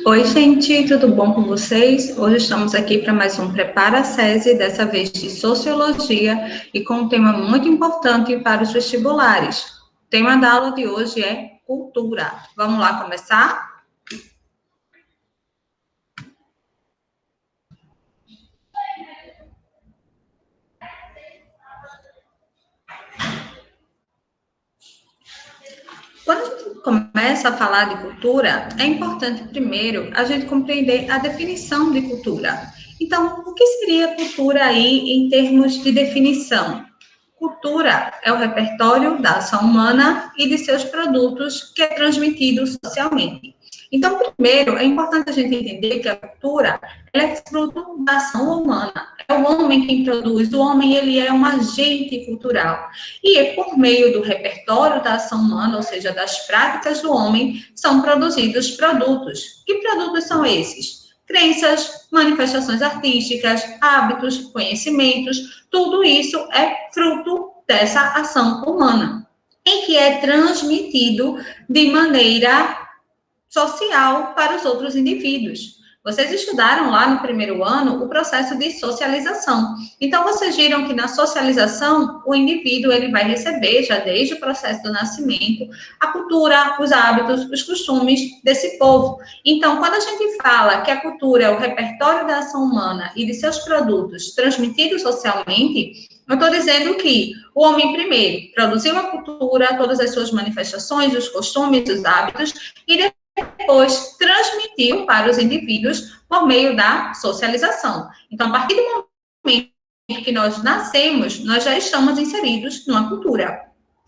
Oi, gente, tudo bom com vocês? Hoje estamos aqui para mais um Prepara a SESI, dessa vez de Sociologia, e com um tema muito importante para os vestibulares. O tema da aula de hoje é cultura. Vamos lá começar? Quando a gente começa a falar de cultura, é importante primeiro a gente compreender a definição de cultura. Então, o que seria cultura aí em termos de definição? Cultura é o repertório da ação humana e de seus produtos que é transmitido socialmente. Então, primeiro, é importante a gente entender que a cultura ela é fruto da ação humana. É o homem quem produz, o homem ele é um agente cultural. E é por meio do repertório da ação humana, ou seja, das práticas do homem, são produzidos produtos. Que produtos são esses? Crenças, manifestações artísticas, hábitos, conhecimentos, tudo isso é fruto dessa ação humana, em que é transmitido de maneira social para os outros indivíduos. Vocês estudaram lá no primeiro ano o processo de socialização. Então, vocês viram que na socialização, o indivíduo ele vai receber, já desde o processo do nascimento, a cultura, os hábitos, os costumes desse povo. Então, quando a gente fala que a cultura é o repertório da ação humana e de seus produtos transmitidos socialmente, eu estou dizendo que o homem, primeiro, produziu a cultura, todas as suas manifestações, os costumes, os hábitos, e depois transmitiu para os indivíduos por meio da socialização. Então, a partir do momento que nós nascemos, nós já estamos inseridos numa cultura.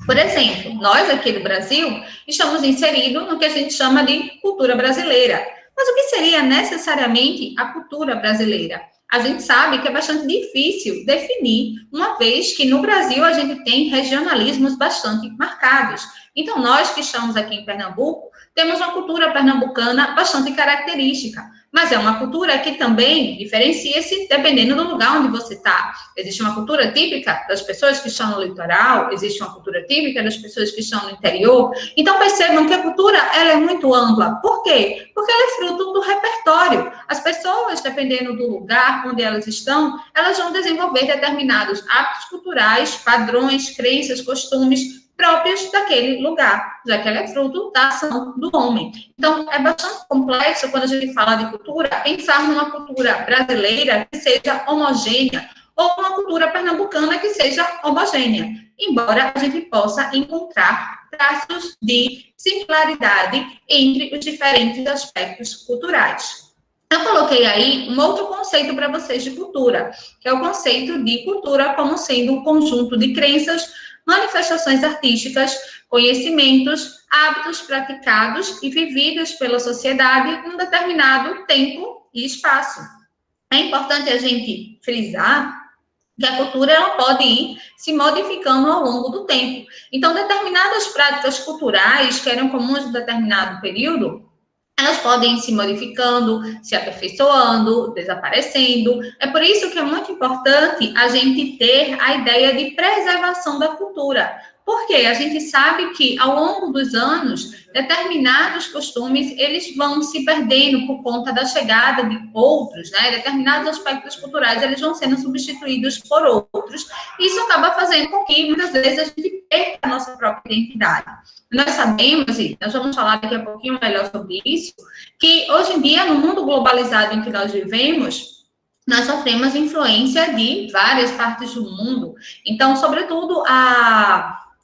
Por exemplo, nós aqui do Brasil estamos inseridos no que a gente chama de cultura brasileira. Mas o que seria necessariamente a cultura brasileira? A gente sabe que é bastante difícil definir, uma vez que no Brasil a gente tem regionalismos bastante marcados. Então, nós que estamos aqui em Pernambuco, temos uma cultura pernambucana bastante característica, mas é uma cultura que também diferencia-se dependendo do lugar onde você está. Existe uma cultura típica das pessoas que estão no litoral, existe uma cultura típica das pessoas que estão no interior. Então, percebam que a cultura ela é muito ampla. Por quê? Porque ela é fruto do repertório. As pessoas, dependendo do lugar onde elas estão, elas vão desenvolver determinados hábitos culturais, padrões, crenças, costumes próprios daquele lugar, já que ela é fruto da ação do homem. Então, é bastante complexo, quando a gente fala de cultura, pensar numa cultura brasileira que seja homogênea, ou uma cultura pernambucana que seja homogênea, embora a gente possa encontrar traços de similaridade entre os diferentes aspectos culturais. Eu coloquei aí um outro conceito para vocês de cultura, que é o conceito de cultura como sendo um conjunto de crenças, manifestações artísticas, conhecimentos, hábitos praticados e vividos pela sociedade em um determinado tempo e espaço. É importante a gente frisar que a cultura ela pode ir se modificando ao longo do tempo. Então, determinadas práticas culturais que eram comuns em determinado período, elas podem ir se modificando, se aperfeiçoando, desaparecendo. É por isso que é muito importante a gente ter a ideia de preservação da cultura. Porque a gente sabe que ao longo dos anos, determinados costumes, eles vão se perdendo por conta da chegada de outros, né? Determinados aspectos culturais, eles vão sendo substituídos por outros. Isso acaba fazendo com que, muitas vezes, a gente perca a nossa própria identidade. Nós sabemos, e nós vamos falar daqui a pouquinho melhor sobre isso, que hoje em dia, no mundo globalizado em que nós vivemos, nós sofremos influência de várias partes do mundo. Então, sobretudo,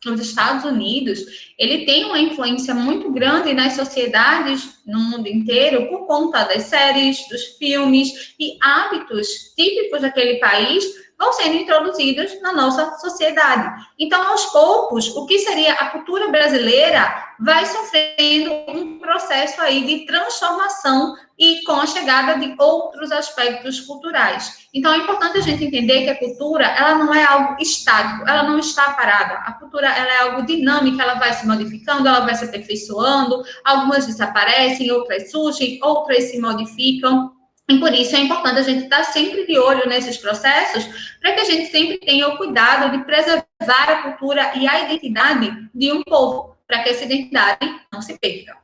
os Estados Unidos, ele tem uma influência muito grande nas sociedades no mundo inteiro por conta das séries, dos filmes e hábitos típicos daquele país vão sendo introduzidos na nossa sociedade. Então, aos poucos, o que seria a cultura brasileira vai sofrendo um processo aí de transformação e com a chegada de outros aspectos culturais. Então, é importante a gente entender que a cultura, ela não é algo estático, ela não está parada. A cultura, ela é algo dinâmico, ela vai se modificando, ela vai se aperfeiçoando, algumas desaparecem, outras surgem, outras se modificam. E por isso é importante a gente estar sempre de olho nesses processos, para que a gente sempre tenha o cuidado de preservar a cultura e a identidade de um povo, para que essa identidade não se perca.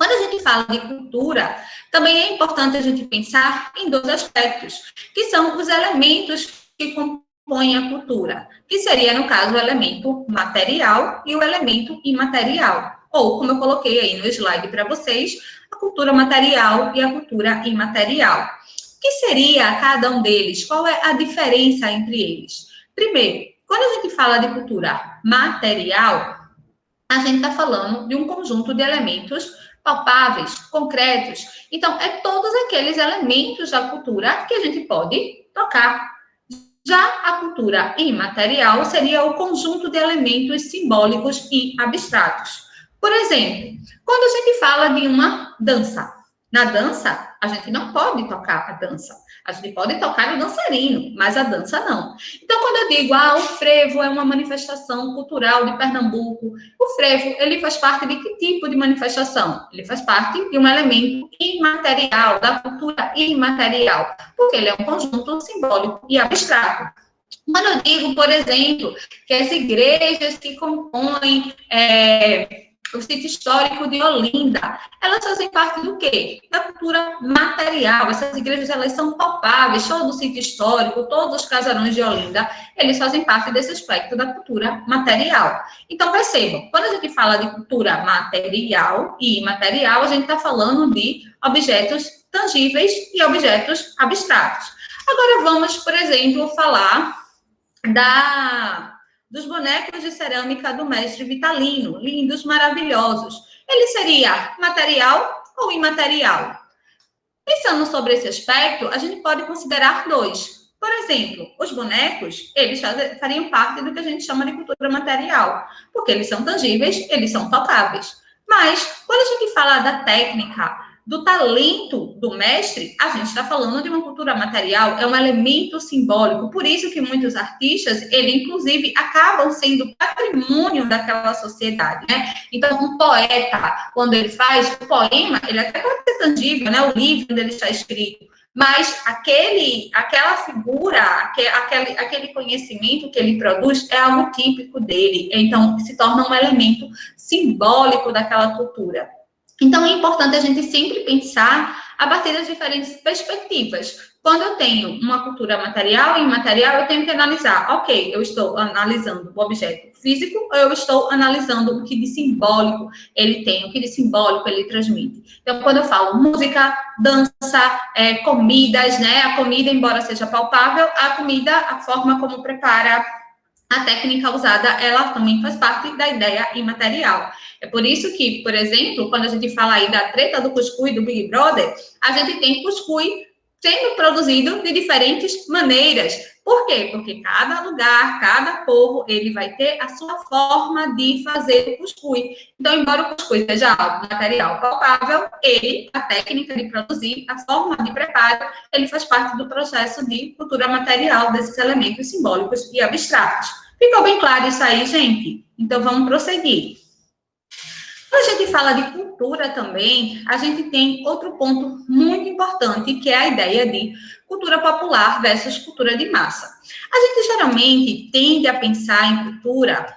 Quando a gente fala de cultura, também é importante a gente pensar em dois aspectos, que são os elementos que compõem a cultura, que seria, no caso, o elemento material e o elemento imaterial. Ou, como eu coloquei aí no slide para vocês, a cultura material e a cultura imaterial. O que seria cada um deles? Qual é a diferença entre eles? Primeiro, quando a gente fala de cultura material, a gente está falando de um conjunto de elementos palpáveis, concretos. Então, é todos aqueles elementos da cultura que a gente pode tocar. Já a cultura imaterial seria o conjunto de elementos simbólicos e abstratos. Por exemplo, quando a gente fala de uma dança, na dança, a gente não pode tocar a dança. A gente pode tocar o dançarino, mas a dança não. Então, quando eu digo, o frevo é uma manifestação cultural de Pernambuco, o frevo, ele faz parte de que tipo de manifestação? Ele faz parte de um elemento imaterial, da cultura imaterial, porque ele é um conjunto simbólico e abstrato. Quando eu digo, por exemplo, que as igrejas que compõem o sítio histórico de Olinda, elas fazem parte do quê? Da cultura material. Essas igrejas, elas são palpáveis, todo o sítio histórico, todos os casarões de Olinda, eles fazem parte desse aspecto da cultura material. Então, percebam, quando a gente fala de cultura material e imaterial, a gente está falando de objetos tangíveis e objetos abstratos. Agora, vamos, por exemplo, falar dos bonecos de cerâmica do mestre Vitalino, lindos, maravilhosos. Ele seria material ou imaterial? Pensando sobre esse aspecto, a gente pode considerar dois. Por exemplo, os bonecos, eles fariam parte do que a gente chama de cultura material, porque eles são tangíveis, eles são tocáveis. Mas, quando a gente fala da técnica, do talento do mestre, a gente está falando de uma cultura material, é um elemento simbólico. Por isso que muitos artistas, ele inclusive acabam sendo patrimônio daquela sociedade, né? Então, um poeta, quando ele faz o poema, ele até pode ser tangível, né? O livro onde ele está escrito. Mas aquela figura, aquele conhecimento que ele produz é algo típico dele. Então, se torna um elemento simbólico daquela cultura. Então, é importante a gente sempre pensar a partir das diferentes perspectivas. Quando eu tenho uma cultura material e imaterial, eu tenho que analisar, ok, eu estou analisando o objeto físico, ou eu estou analisando o que de simbólico ele tem, o que de simbólico ele transmite. Então, quando eu falo música, dança, comidas, né? A comida, embora seja palpável, a comida, a forma como prepara, a técnica usada, ela também faz parte da ideia imaterial. É por isso que, por exemplo, quando a gente fala aí da treta do cuscuz do Big Brother, a gente tem cuscuz sendo produzido de diferentes maneiras. Por quê? Porque cada lugar, cada povo, ele vai ter a sua forma de fazer o cuscuz. Então, embora o cuscuz seja algo material palpável, a técnica de produzir, a forma de preparo, ele faz parte do processo de cultura material desses elementos simbólicos e abstratos. Ficou bem claro isso aí, gente? Então, vamos prosseguir. Quando a gente fala de cultura também, a gente tem outro ponto muito importante, que é a ideia de cultura popular versus cultura de massa. A gente geralmente tende a pensar em cultura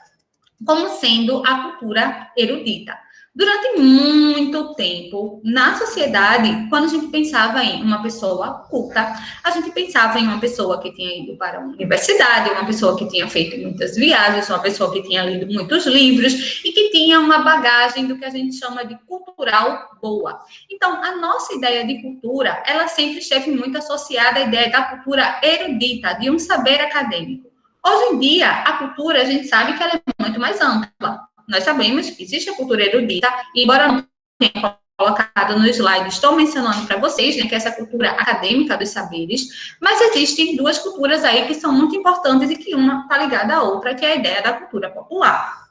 como sendo a cultura erudita. Durante muito tempo, na sociedade, quando a gente pensava em uma pessoa culta, a gente pensava em uma pessoa que tinha ido para uma universidade, uma pessoa que tinha feito muitas viagens, uma pessoa que tinha lido muitos livros e que tinha uma bagagem do que a gente chama de cultural boa. Então, a nossa ideia de cultura, ela sempre esteve muito associada à ideia da cultura erudita, de um saber acadêmico. Hoje em dia, a cultura, a gente sabe que ela é muito mais ampla. Nós sabemos que existe a cultura erudita, e embora não tenha colocado no slide, estou mencionando para vocês, né, que é essa cultura acadêmica dos saberes, mas existem duas culturas aí que são muito importantes e que uma está ligada à outra, que é a ideia da cultura popular.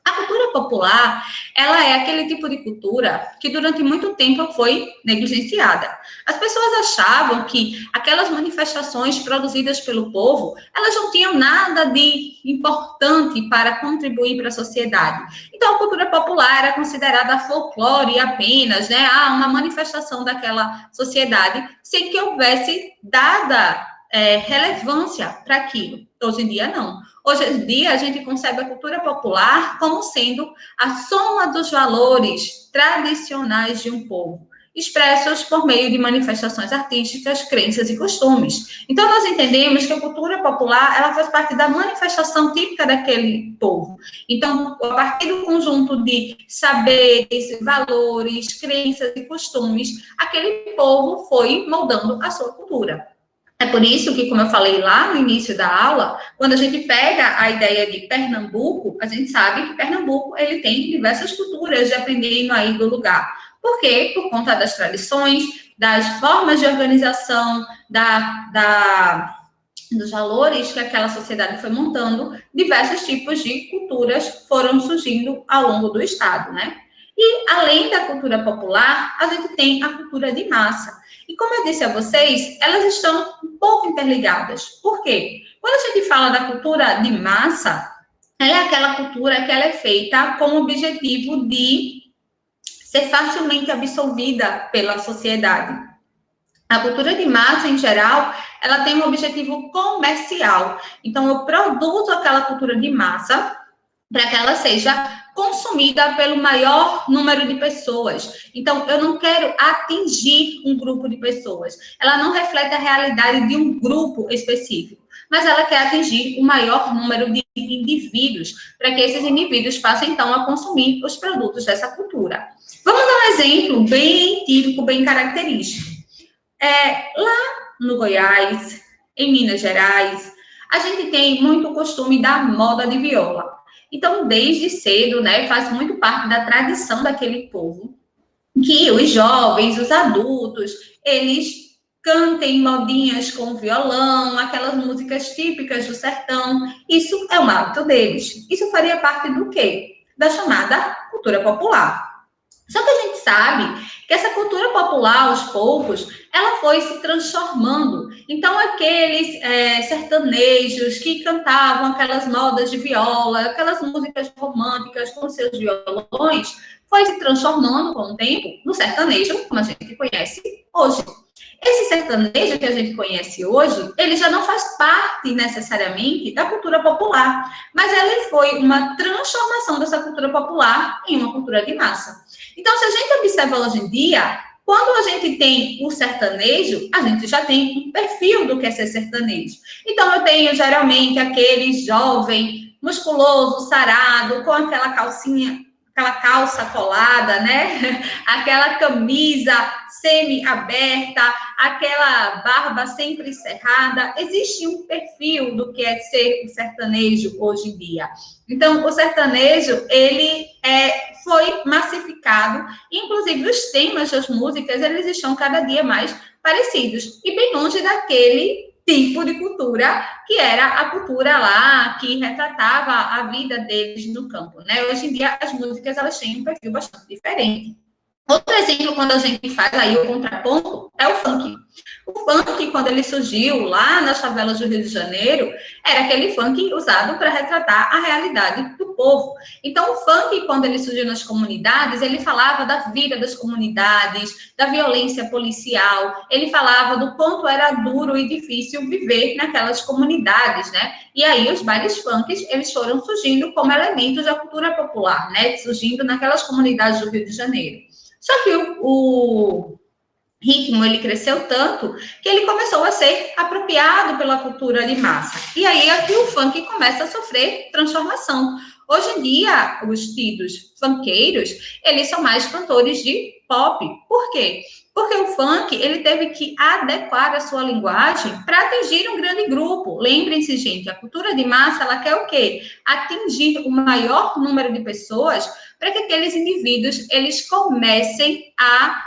A cultura popular, ela é aquele tipo de cultura que durante muito tempo foi negligenciada. As pessoas achavam que aquelas manifestações produzidas pelo povo, elas não tinham nada de importante para contribuir para a sociedade. Então, a cultura popular era considerada folclore apenas, né? Uma manifestação daquela sociedade, sem que houvesse dada relevância para aquilo. Hoje em dia, não. Hoje em dia, a gente concebe a cultura popular como sendo a soma dos valores tradicionais de um povo, expressos por meio de manifestações artísticas, crenças e costumes. Então, nós entendemos que a cultura popular, ela faz parte da manifestação típica daquele povo. Então, a partir do conjunto de saberes, valores, crenças e costumes, aquele povo foi moldando a sua cultura. É por isso que, como eu falei lá no início da aula, quando a gente pega a ideia de Pernambuco, a gente sabe que Pernambuco ele tem diversas culturas, dependendo aí do lugar. Por quê? Por conta das tradições, das formas de organização, dos valores que aquela sociedade foi montando, diversos tipos de culturas foram surgindo ao longo do estado, né? E além da cultura popular, a gente tem a cultura de massa. E como eu disse a vocês, elas estão um pouco interligadas. Por quê? Quando a gente fala da cultura de massa, ela é aquela cultura que ela é feita com o objetivo de ser facilmente absorvida pela sociedade. A cultura de massa, em geral, ela tem um objetivo comercial. Então, eu produzo aquela cultura de massa para que ela seja consumida pelo maior número de pessoas. Então, eu não quero atingir um grupo de pessoas. Ela não reflete a realidade de um grupo específico, mas ela quer atingir o maior número de indivíduos, para que esses indivíduos passem, então, a consumir os produtos dessa cultura. Vamos dar um exemplo bem típico, bem característico. Lá no Goiás, em Minas Gerais, a gente tem muito costume da moda de viola. Então, desde cedo, né, faz muito parte da tradição daquele povo que os jovens, os adultos, eles cantem modinhas com violão, aquelas músicas típicas do sertão. Isso é um hábito deles. Isso faria parte do quê? Da chamada cultura popular. Só que a gente sabe que essa cultura popular, aos poucos, ela foi se transformando. Então, aqueles sertanejos que cantavam aquelas modas de viola, aquelas músicas românticas com seus violões, foi se transformando com o tempo no sertanejo, como a gente conhece hoje. Esse sertanejo que a gente conhece hoje, ele já não faz parte necessariamente da cultura popular, mas ele foi uma transformação dessa cultura popular em uma cultura de massa. Então, se a gente observa hoje em dia, quando a gente tem o sertanejo, a gente já tem um perfil do que é ser sertanejo. Então, eu tenho geralmente aquele jovem musculoso, sarado, com aquela calcinha, aquela calça colada, né? Aquela camisa semi-aberta, aquela barba sempre cerrada. Existe um perfil do que é ser o sertanejo hoje em dia. Então, o sertanejo, ele foi massificado, inclusive os temas das músicas, eles estão cada dia mais parecidos, e bem longe daquele tipo de cultura que era a cultura lá, que retratava a vida deles no campo, né? Hoje em dia, as músicas, elas têm um perfil bastante diferente. Outro exemplo, quando a gente faz aí o contraponto, é o funk. O funk, quando ele surgiu lá nas favelas do Rio de Janeiro, era aquele funk usado para retratar a realidade do povo. Então, o funk, quando ele surgiu nas comunidades, ele falava da vida das comunidades, da violência policial, ele falava do quanto era duro e difícil viver naquelas comunidades, né? E aí, os bailes funks, eles foram surgindo como elementos da cultura popular, né? Surgindo naquelas comunidades do Rio de Janeiro. Só que o ritmo, ele cresceu tanto que ele começou a ser apropriado pela cultura de massa. E aí é que o funk começa a sofrer transformação. Hoje em dia, os tidos funkeiros, eles são mais cantores de pop. Por quê? Porque o funk, ele teve que adequar a sua linguagem para atingir um grande grupo. Lembrem-se, gente, a cultura de massa, ela quer o quê? Atingir o maior número de pessoas para que aqueles indivíduos, eles comecem a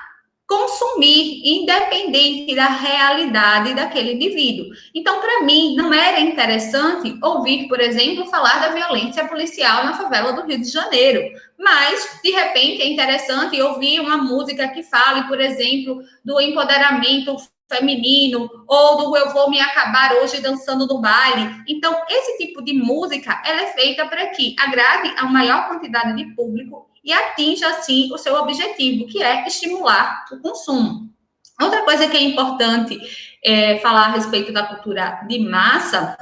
consumir, independente da realidade daquele indivíduo. Então, para mim, não era interessante ouvir, por exemplo, falar da violência policial na favela do Rio de Janeiro, mas, de repente, é interessante ouvir uma música que fale, por exemplo, do empoderamento feminino, ou do eu vou me acabar hoje dançando no baile. Então, esse tipo de música, ela é feita para que agrade a maior quantidade de público e atinja, assim, o seu objetivo, que é estimular o consumo. Outra coisa que é importante falar a respeito da cultura de massa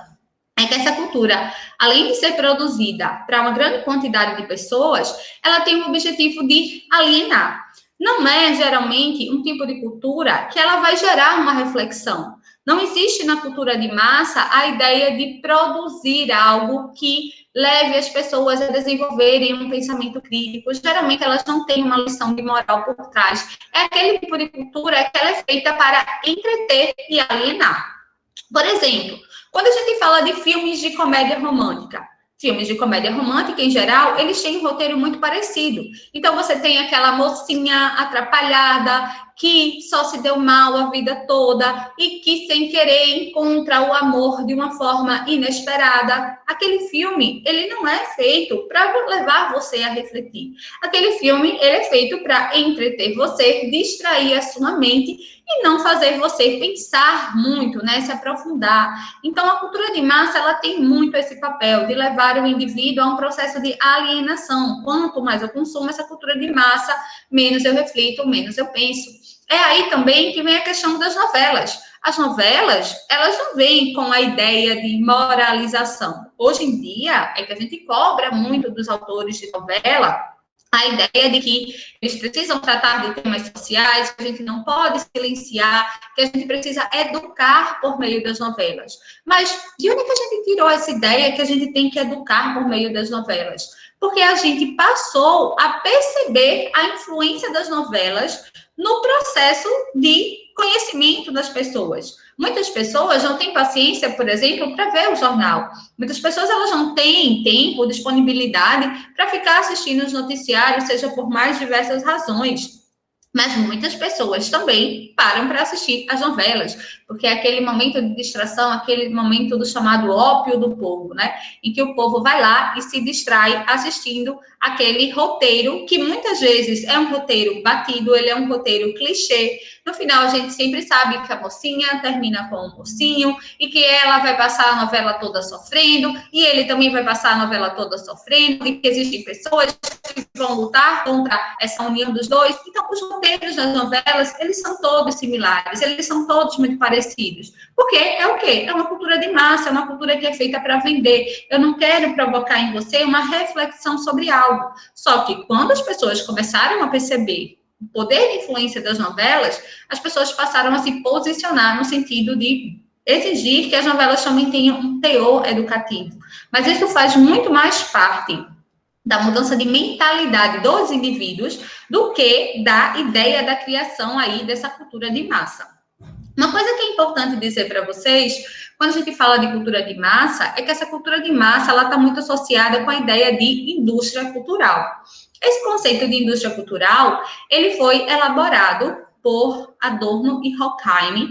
é que essa cultura, além de ser produzida para uma grande quantidade de pessoas, ela tem o objetivo de alienar. Não é, geralmente, um tipo de cultura que ela vai gerar uma reflexão. Não existe na cultura de massa a ideia de produzir algo que leve as pessoas a desenvolverem um pensamento crítico. Geralmente, elas não têm uma lição de moral por trás. É aquele tipo de cultura que ela é feita para entreter e alienar. Por exemplo, quando a gente fala de filmes de comédia romântica, em geral, eles têm um roteiro muito parecido. Então, você tem aquela mocinha atrapalhada, que só se deu mal a vida toda e que, sem querer, encontra o amor de uma forma inesperada. Aquele filme, ele não é feito para levar você a refletir. Aquele filme, ele é feito para entreter você, distrair a sua mente e não fazer você pensar muito, né, se aprofundar. Então, a cultura de massa, ela tem muito esse papel de levar o indivíduo a um processo de alienação. Quanto mais eu consumo essa cultura de massa, menos eu reflito, menos eu penso. É aí também que vem a questão das novelas. As novelas, elas não vêm com a ideia de moralização. Hoje em dia, é que a gente cobra muito dos autores de novela a ideia de que eles precisam tratar de temas sociais, que a gente não pode silenciar, que a gente precisa educar por meio das novelas. Mas de onde é que a gente tirou essa ideia que a gente tem que educar por meio das novelas? Porque a gente passou a perceber a influência das novelas no processo de conhecimento das pessoas. Muitas pessoas não têm paciência, por exemplo, para ver o jornal. Muitas pessoas elas não têm tempo, disponibilidade para ficar assistindo os noticiários, seja por mais diversas razões. Mas muitas pessoas também param para assistir as novelas, porque é aquele momento de distração, aquele momento do chamado ópio do povo, né? Em que o povo vai lá e se distrai assistindo aquele roteiro, que muitas vezes é um roteiro batido, ele é um roteiro clichê. No final, a gente sempre sabe que a mocinha termina com o mocinho e que ela vai passar a novela toda sofrendo, e ele também vai passar a novela toda sofrendo, e que existem pessoas que vão lutar contra essa união dos dois. Então, os roteiros das novelas, eles são todos similares, eles são todos muito parecidos. Porque é o quê? É uma cultura de massa, é uma cultura que é feita para vender. Eu não quero provocar em você uma reflexão sobre algo. Só que quando as pessoas começaram a perceber o poder de influência das novelas, as pessoas passaram a se posicionar no sentido de exigir que as novelas também tenham um teor educativo. Mas isso faz muito mais parte da mudança de mentalidade dos indivíduos do que da ideia da criação aí dessa cultura de massa. Uma coisa que é importante dizer para vocês, quando a gente fala de cultura de massa, é que essa cultura de massa ela está muito associada com a ideia de indústria cultural. Esse conceito de indústria cultural, ele foi elaborado por Adorno e Horkheim,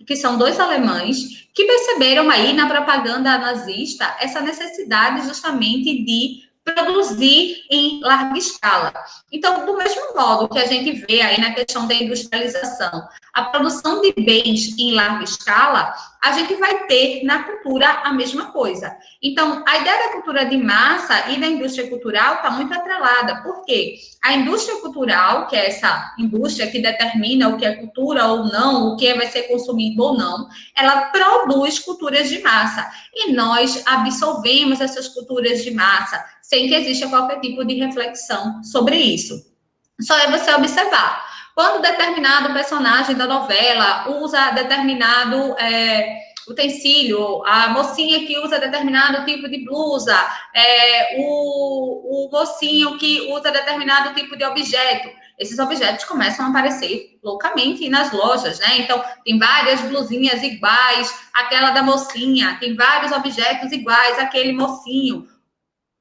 que são dois alemães, que perceberam aí na propaganda nazista essa necessidade justamente de produzir em larga escala. Então, do mesmo modo que a gente vê aí na questão da industrialização, a produção de bens em larga escala, a gente vai ter na cultura a mesma coisa. Então, a ideia da cultura de massa e da indústria cultural está muito atrelada. Por quê? A indústria cultural, que é essa indústria que determina o que é cultura ou não, o que vai ser consumido ou não, ela produz culturas de massa. E nós absorvemos essas culturas de massa, sem que exista qualquer tipo de reflexão sobre isso. Só é você observar. Quando determinado personagem da novela usa determinado utensílio, a mocinha que usa determinado tipo de blusa, o mocinho que usa determinado tipo de objeto, esses objetos começam a aparecer loucamente nas lojas, né? Então, tem várias blusinhas iguais, aquela da mocinha, tem vários objetos iguais, aquele mocinho.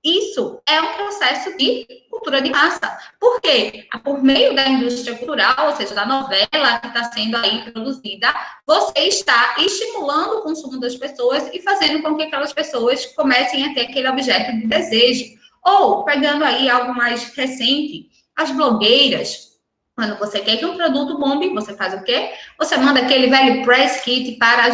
Isso é um processo de cultura de massa. Por quê? Por meio da indústria cultural, ou seja, da novela que está sendo aí produzida, você está estimulando o consumo das pessoas e fazendo com que aquelas pessoas comecem a ter aquele objeto de desejo. Ou, pegando aí algo mais recente, as blogueiras. Quando você quer que um produto bombe, você faz o quê? Você manda aquele velho press kit para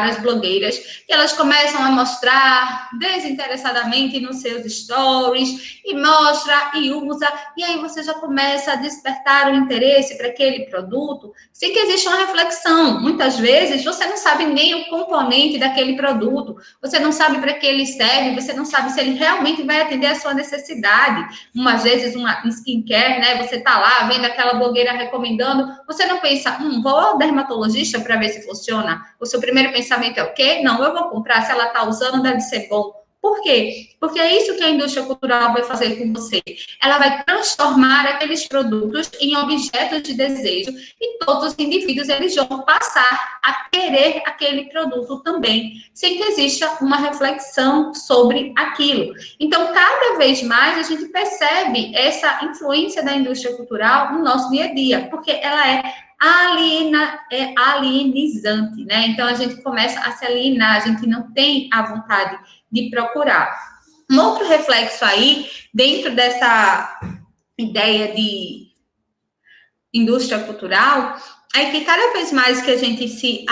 as blogueiras, e elas começam a mostrar desinteressadamente nos seus stories, e mostra e usa, e aí você já começa a despertar o interesse para aquele produto, sem que exista uma reflexão. Muitas vezes você não sabe nem o componente daquele produto, você não sabe para que ele serve, você não sabe se ele realmente vai atender a sua necessidade. Umas vezes uma skincare, né? Você tá lá vendo aquela blogueira recomendando, você não pensa, vou ao dermatologista para ver se funciona. O seu primeiro pensamento é o quê? Não, eu vou comprar, se ela tá usando, deve ser bom. Por quê? Porque é isso que a indústria cultural vai fazer com você. Ela vai transformar aqueles produtos em objetos de desejo e todos os indivíduos eles vão passar a querer aquele produto também, sem que exista uma reflexão sobre aquilo. Então, cada vez mais a gente percebe essa influência da indústria cultural no nosso dia a dia, porque ela é alienizante, né? Então, a gente começa a se alienar, a gente não tem a vontade de procurar. Um outro reflexo aí, dentro dessa ideia de indústria cultural, é que cada vez mais que a gente se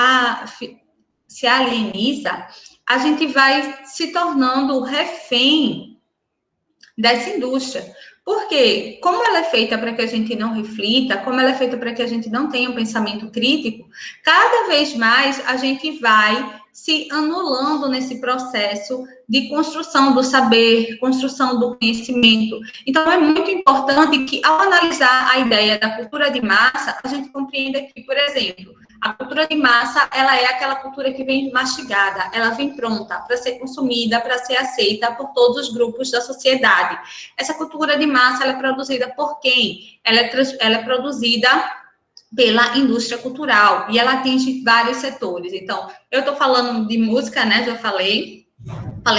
alieniza, a gente vai se tornando refém dessa indústria. Porque, como ela é feita para que a gente não reflita, como ela é feita para que a gente não tenha um pensamento crítico, cada vez mais a gente vai se anulando nesse processo de construção do saber, construção do conhecimento. Então, é muito importante que, ao analisar a ideia da cultura de massa, a gente compreenda que, por exemplo, a cultura de massa, ela é aquela cultura que vem mastigada, ela vem pronta para ser consumida, para ser aceita por todos os grupos da sociedade. Essa cultura de massa, ela é produzida por quem? Ela é produzida pela indústria cultural e ela atinge vários setores. Então, eu estou falando de música, né? Já falei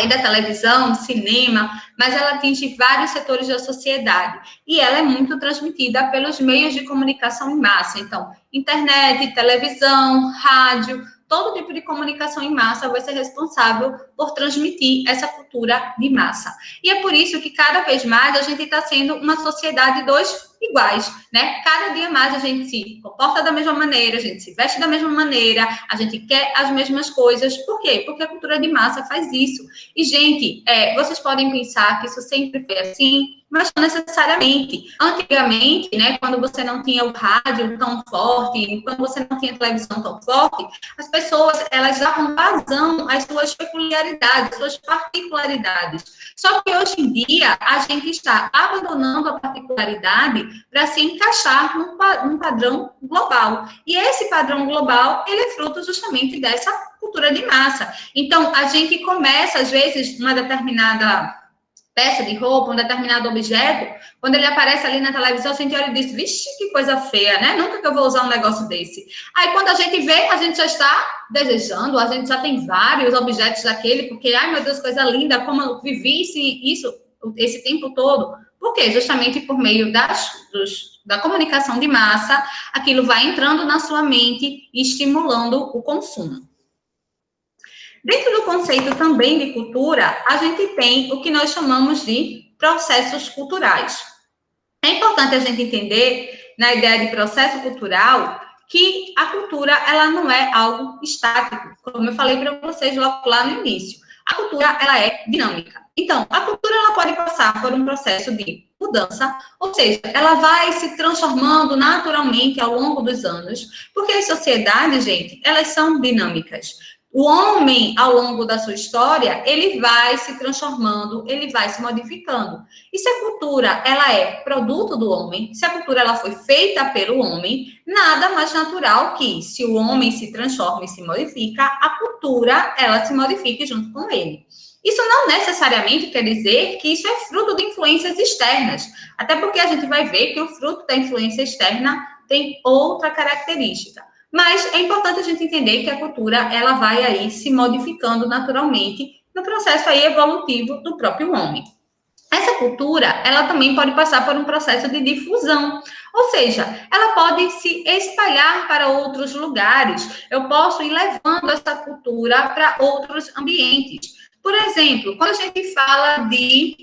da televisão, cinema, mas ela atinge vários setores da sociedade e ela é muito transmitida pelos meios de comunicação em massa. Então, internet, televisão, rádio, todo tipo de comunicação em massa vai ser responsável por transmitir essa cultura de massa. E é por isso que cada vez mais a gente está sendo uma sociedade dos iguais, né? Cada dia mais a gente se comporta da mesma maneira, a gente se veste da mesma maneira, a gente quer as mesmas coisas. Por quê? Porque a cultura de massa faz isso. E, gente, vocês podem pensar que isso sempre foi assim, mas não necessariamente. Antigamente, né, quando você não tinha o rádio tão forte, quando você não tinha televisão tão forte, as pessoas, elas davam vazão às suas peculiaridades, às suas particularidades. Só que hoje em dia, a gente está abandonando a particularidade para se encaixar num padrão global. E esse padrão global, ele é fruto justamente dessa cultura de massa. Então, a gente começa, às vezes, uma determinada peça de roupa, um determinado objeto, quando ele aparece ali na televisão, a gente olha e diz, vixe, que coisa feia, né? Nunca que eu vou usar um negócio desse. Aí, quando a gente vê, a gente já está desejando, a gente já tem vários objetos daquele, porque, ai, meu Deus, coisa linda, como eu vivi isso esse tempo todo. Por quê? Justamente por meio da comunicação de massa, aquilo vai entrando na sua mente e estimulando o consumo. Dentro do conceito também de cultura, a gente tem o que nós chamamos de processos culturais. É importante a gente entender, na ideia de processo cultural, que a cultura ela não é algo estático, como eu falei para vocês lá no início. A cultura ela é dinâmica. Então, a cultura ela pode passar por um processo de mudança, ou seja, ela vai se transformando naturalmente ao longo dos anos, porque as sociedades, gente, elas são dinâmicas. O homem, ao longo da sua história, ele vai se transformando, ele vai se modificando. E se a cultura ela é produto do homem, se a cultura ela foi feita pelo homem, nada mais natural que, se o homem se transforma e se modifica, a cultura ela se modifique junto com ele. Isso não necessariamente quer dizer que isso é fruto de influências externas, até porque a gente vai ver que o fruto da influência externa tem outra característica. Mas é importante a gente entender que a cultura, ela vai aí se modificando naturalmente no processo aí evolutivo do próprio homem. Essa cultura, ela também pode passar por um processo de difusão, ou seja, ela pode se espalhar para outros lugares. Eu posso ir levando essa cultura para outros ambientes. Por exemplo, quando a gente fala de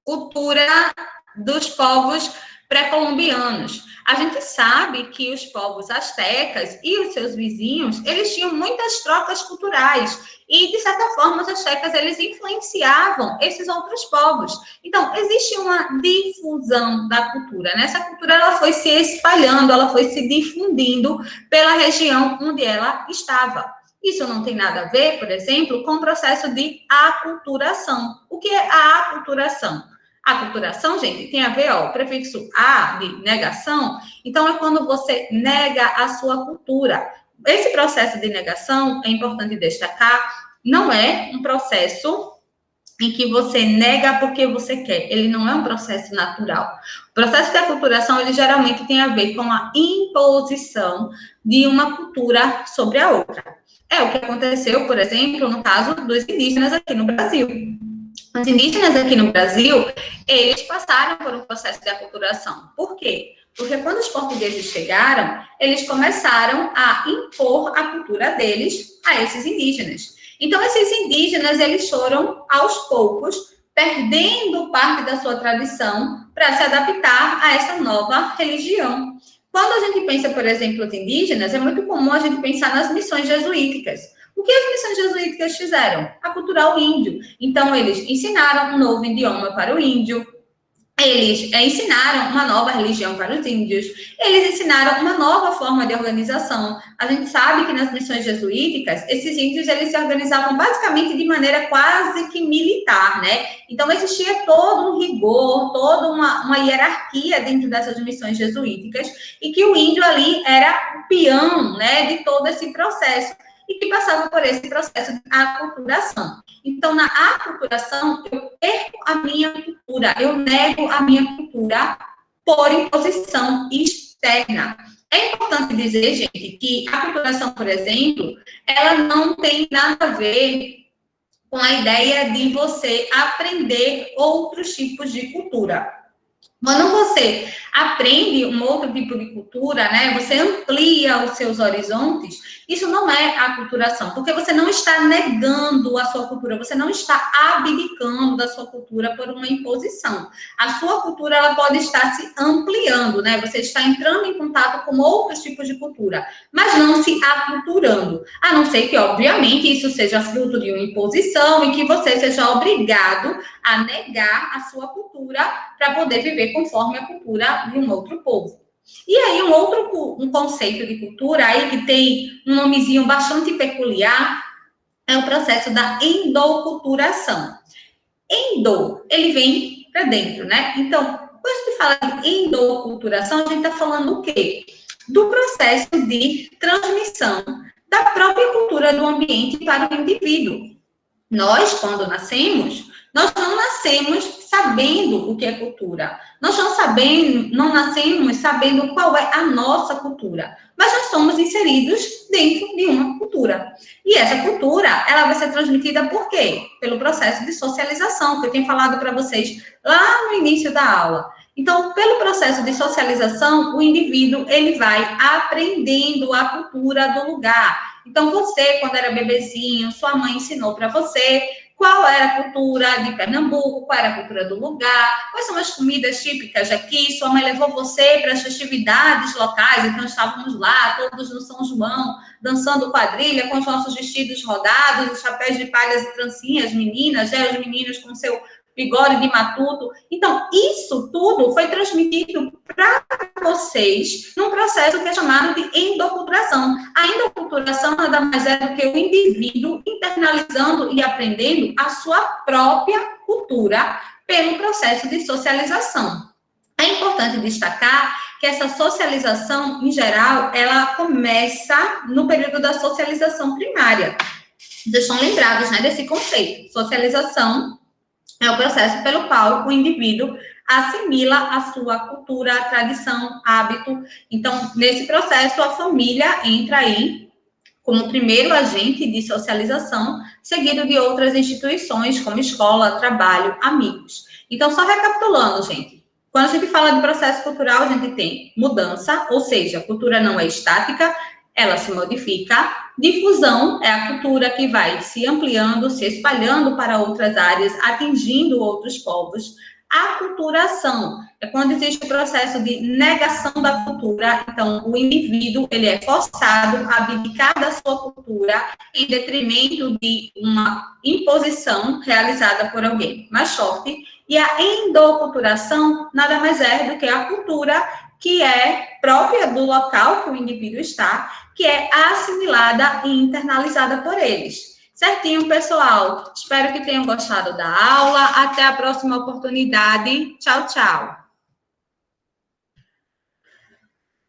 cultura dos povos pré-colombianos. A gente sabe que os povos astecas e os seus vizinhos, eles tinham muitas trocas culturais e, de certa forma, os astecas, eles influenciavam esses outros povos. Então, existe uma difusão da cultura, né? Essa cultura, ela foi se espalhando, ela foi se difundindo pela região onde ela estava. Isso não tem nada a ver, por exemplo, com o processo de aculturação. O que é a aculturação? A aculturação, gente, tem a ver, ó, o prefixo a, de negação. Então, é quando você nega a sua cultura. Esse processo de negação, é importante destacar, não é um processo em que você nega porque você quer. Ele não é um processo natural. O processo de aculturação, ele geralmente tem a ver com a imposição de uma cultura sobre a outra. É o que aconteceu, por exemplo, no caso dos indígenas aqui no Brasil. Os indígenas aqui no Brasil, eles passaram por um processo de aculturação. Por quê? Porque quando os portugueses chegaram, eles começaram a impor a cultura deles a esses indígenas. Então, esses indígenas, eles foram, aos poucos, perdendo parte da sua tradição para se adaptar a essa nova religião. Quando a gente pensa, por exemplo, os indígenas, é muito comum a gente pensar nas missões jesuíticas. O que as missões jesuíticas fizeram? Aculturar o índio. Então, eles ensinaram um novo idioma para o índio, eles ensinaram uma nova religião para os índios, eles ensinaram uma nova forma de organização. A gente sabe que nas missões jesuíticas, esses índios, eles se organizavam basicamente de maneira quase que militar, né? Então, existia todo um rigor, toda uma hierarquia dentro dessas missões jesuíticas, e que o índio ali era o peão, né, de todo esse processo, e que passava por esse processo de aculturação. Então, na aculturação, eu perco a minha cultura, eu nego a minha cultura por imposição externa. É importante dizer, gente, que a aculturação, por exemplo, ela não tem nada a ver com a ideia de você aprender outros tipos de cultura. Quando você aprende um outro tipo de cultura, né, você amplia os seus horizontes, isso não é aculturação, porque você não está negando a sua cultura, você não está abdicando da sua cultura por uma imposição. A sua cultura, ela pode estar se ampliando, né, você está entrando em contato com outros tipos de cultura, mas não se aculturando, a não ser que, obviamente, isso seja fruto de uma imposição e que você seja obrigado a negar a sua cultura para poder viver conforme a cultura de um outro povo. E aí, um conceito de cultura aí que tem um nomezinho bastante peculiar é o processo da endoculturação. Endo, ele vem para dentro, né? Então, quando a gente fala de endoculturação, a gente está falando o quê? Do processo de transmissão da própria cultura do ambiente para o indivíduo. Nós, quando nascemos, nós não nascemos sabendo o que é cultura. Nós não nascemos sabendo qual é a nossa cultura. Mas nós somos inseridos dentro de uma cultura. E essa cultura, ela vai ser transmitida por quê? Pelo processo de socialização, que eu tenho falado para vocês lá no início da aula. Então, pelo processo de socialização, o indivíduo, ele vai aprendendo a cultura do lugar. Então, você, quando era bebezinho, sua mãe ensinou para você qual era a cultura de Pernambuco, qual era a cultura do lugar, quais são as comidas típicas aqui. Sua mãe levou você para as festividades locais, então estávamos lá, todos no São João, dançando quadrilha, com os nossos vestidos rodados, os chapéus de palhas e trancinhas, meninas, já os meninos com seu bigode de matuto. Então, isso tudo foi transmitido para vocês num processo que é chamado de endoculturação. A endoculturação nada mais é do que o indivíduo internalizando e aprendendo a sua própria cultura pelo processo de socialização. É importante destacar que essa socialização, em geral, ela começa no período da socialização primária. Vocês estão lembrados, né, desse conceito? Socialização é o processo pelo qual o indivíduo assimila a sua cultura, a tradição, hábito. Então, nesse processo, a família entra aí como primeiro agente de socialização, seguido de outras instituições, como escola, trabalho, amigos. Então, só recapitulando, gente. Quando a gente fala de processo cultural, a gente tem mudança, ou seja, a cultura não é estática, ela se modifica. Difusão é a cultura que vai se ampliando, se espalhando para outras áreas, atingindo outros povos. Aculturação é quando existe o processo de negação da cultura. Então, o indivíduo, ele é forçado a abdicar da sua cultura em detrimento de uma imposição realizada por alguém mais forte. E a endoculturação nada mais é do que a cultura que é própria do local que o indivíduo está, que é assimilada e internalizada por eles. Certinho, pessoal? Espero que tenham gostado da aula. Até a próxima oportunidade. Tchau, tchau.